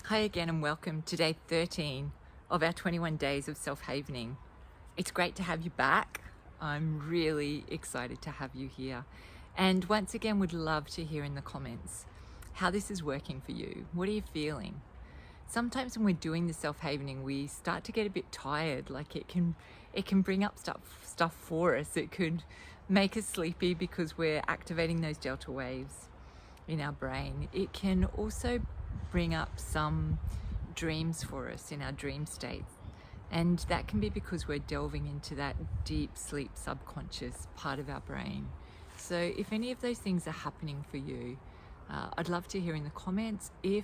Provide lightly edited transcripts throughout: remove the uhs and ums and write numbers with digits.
Hi again and welcome to day 13 of our 21 days of self-havening. It's great to have you back. I'm really excited to have you here. And once again, would love to hear in the comments how this is working for you. What are you feeling? Sometimes when we're doing the self-havening, we start to get a bit tired. Like it can bring up stuff for us. It could make us sleepy because we're activating those delta waves in our brain. It can also bring up some dreams for us in our dream states, and that can be because we're delving into that deep sleep subconscious part of our brain. So if any of those things are happening for you, I'd love to hear in the comments. If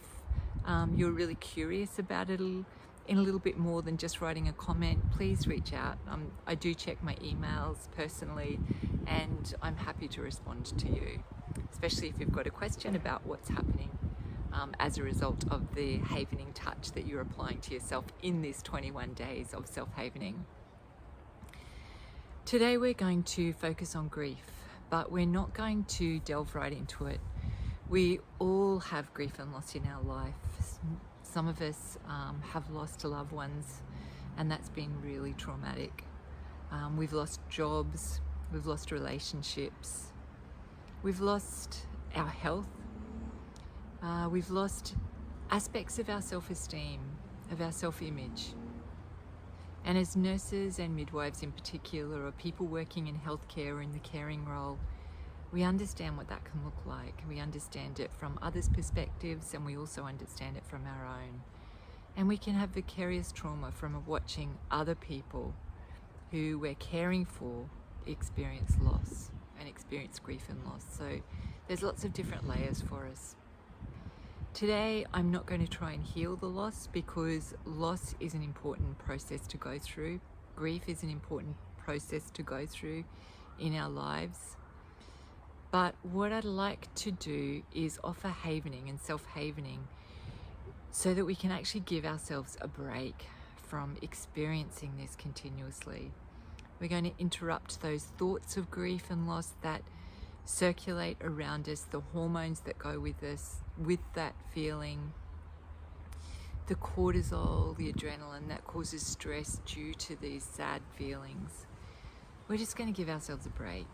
you're really curious about it in a little bit more than just writing a comment, please reach out. I do check my emails personally, and I'm happy to respond to you, especially if you've got a question about what's happening as a result of the havening touch that you're applying to yourself in this 21 days of self-havening. Today we're going to focus on grief, but we're not going to delve right into it. We all have grief and loss in our life. Some of us have lost loved ones, and that's been really traumatic. We've lost jobs, we've lost relationships, we've lost our health, we've lost aspects of our self-esteem, of our self-image. And as nurses and midwives in particular, or people working in healthcare or in the caring role, we understand what that can look like. We understand it from others' perspectives, and we also understand it from our own. And we can have vicarious trauma from watching other people who we're caring for experience loss and experience grief and loss. So there's lots of different layers for us. Today, I'm not going to try and heal the loss, because loss is an important process to go through. Grief is an important process to go through in our lives. But what I'd like to do is offer havening and self-havening so that we can actually give ourselves a break from experiencing this continuously. We're going to interrupt those thoughts of grief and loss that circulate around us, the hormones that go with us, with that feeling, the cortisol, the adrenaline that causes stress due to these sad feelings. We're just going to give ourselves a break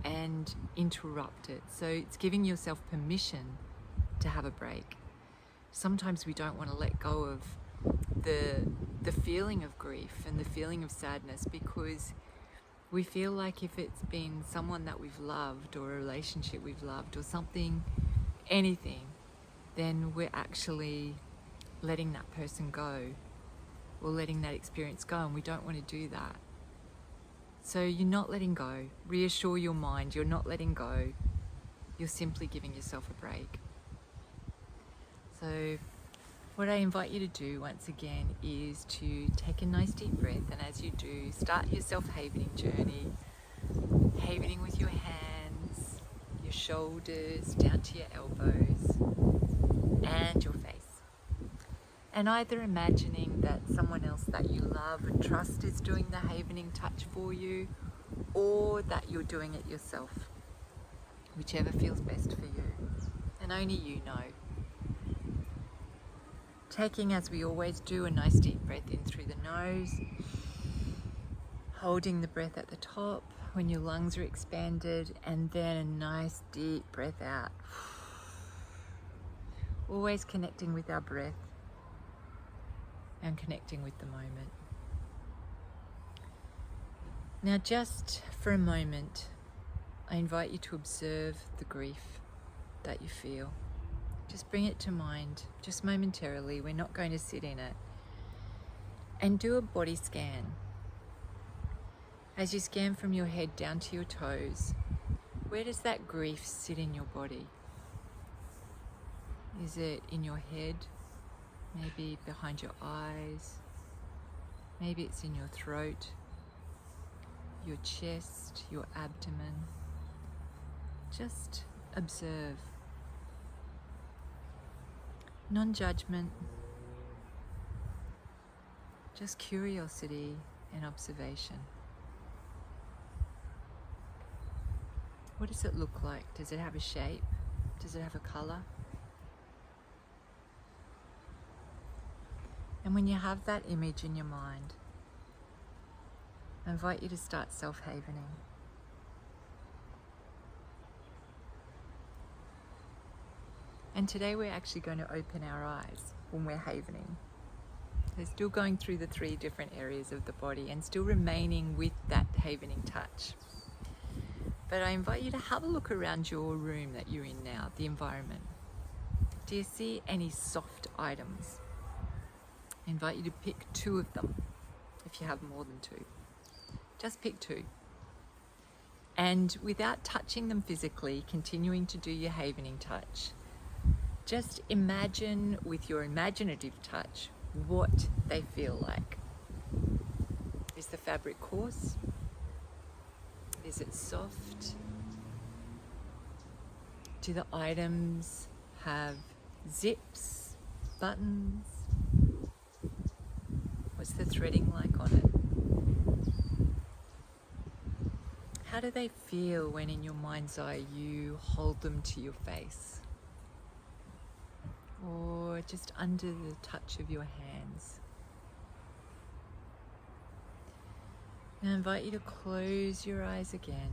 and interrupt it. So it's giving yourself permission to have a break. Sometimes we don't want to let go of the feeling of grief and the feeling of sadness, because we feel like if it's been someone that we've loved, or a relationship we've loved, or something, anything, then we're actually letting that person go, or letting that experience go, and we don't want to do that. So you're not letting go. Reassure your mind, you're not letting go. You're simply giving yourself a break. So what I invite you to do once again is to take a nice deep breath, and as you do, start your self-havening journey, havening with your hands, your shoulders, down to your elbows, and your face. And either imagining that someone else that you love and trust is doing the havening touch for you, or that you're doing it yourself, whichever feels best for you, and only you know. Taking, as we always do, a nice deep breath in through the nose, holding the breath at the top when your lungs are expanded, and then a nice deep breath out. Always connecting with our breath and connecting with the moment. Now, just for a moment, I invite you to observe the grief that you feel. Just bring it to mind, just momentarily. We're not going to sit in it. And do a body scan. As you scan from your head down to your toes, where does that grief sit in your body? Is it in your head? Maybe behind your eyes? Maybe it's in your throat, your chest, your abdomen. Just observe. Non-judgment, just curiosity and observation. What does it look like? Does it have a shape? Does it have a color? And when you have that image in your mind, I invite you to start self-havening. And today we're actually going to open our eyes when we're havening. They're still going through the 3 different areas of the body and still remaining with that havening touch. But I invite you to have a look around your room that you're in now, the environment. Do you see any soft items? I invite you to pick 2 of them if you have more than 2. Just pick 2. And without touching them physically, continuing to do your havening touch, just imagine with your imaginative touch what they feel like. Is the fabric coarse? Is it soft? Do the items have zips, buttons? What's the threading like on it? How do they feel when in your mind's eye you hold them to your face? Or just under the touch of your hands? And I invite you to close your eyes again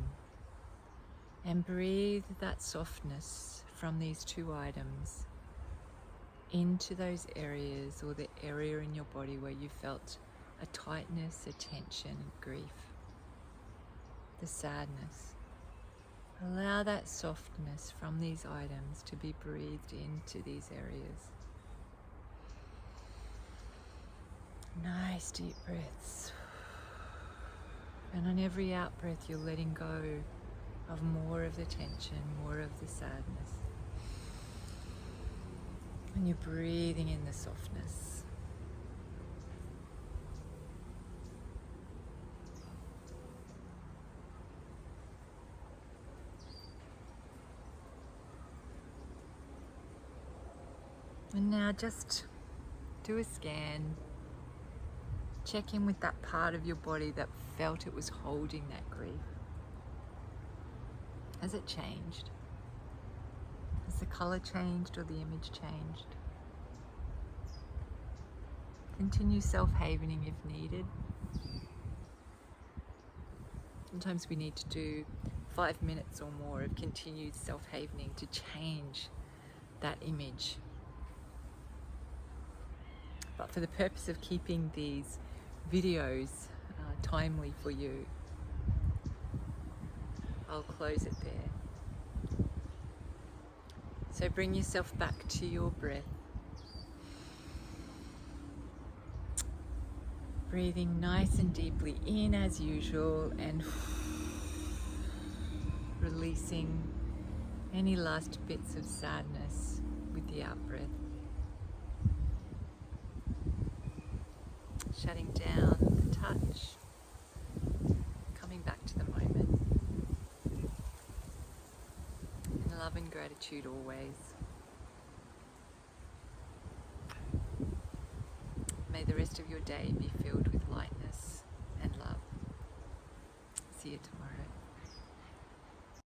and breathe that softness from these 2 items into those areas, or the area in your body where you felt a tightness, a tension, grief, the sadness. Allow that softness from these items to be breathed into these areas. Nice deep breaths. And on every out breath, you're letting go of more of the tension, more of the sadness. And you're breathing in the softness. And now just do a scan. Check in with that part of your body that felt it was holding that grief. Has it changed? Has the color changed or the image changed? Continue self-havening if needed. Sometimes we need to do 5 minutes or more of continued self-havening to change that image. But for the purpose of keeping these videos timely for you, I'll close it there. So bring yourself back to your breath. Breathing nice and deeply in as usual and releasing any last bits of sadness with the out breath. Shutting down the touch, coming back to the moment. In love and gratitude always. May the rest of your day be filled with lightness and love. See you tomorrow.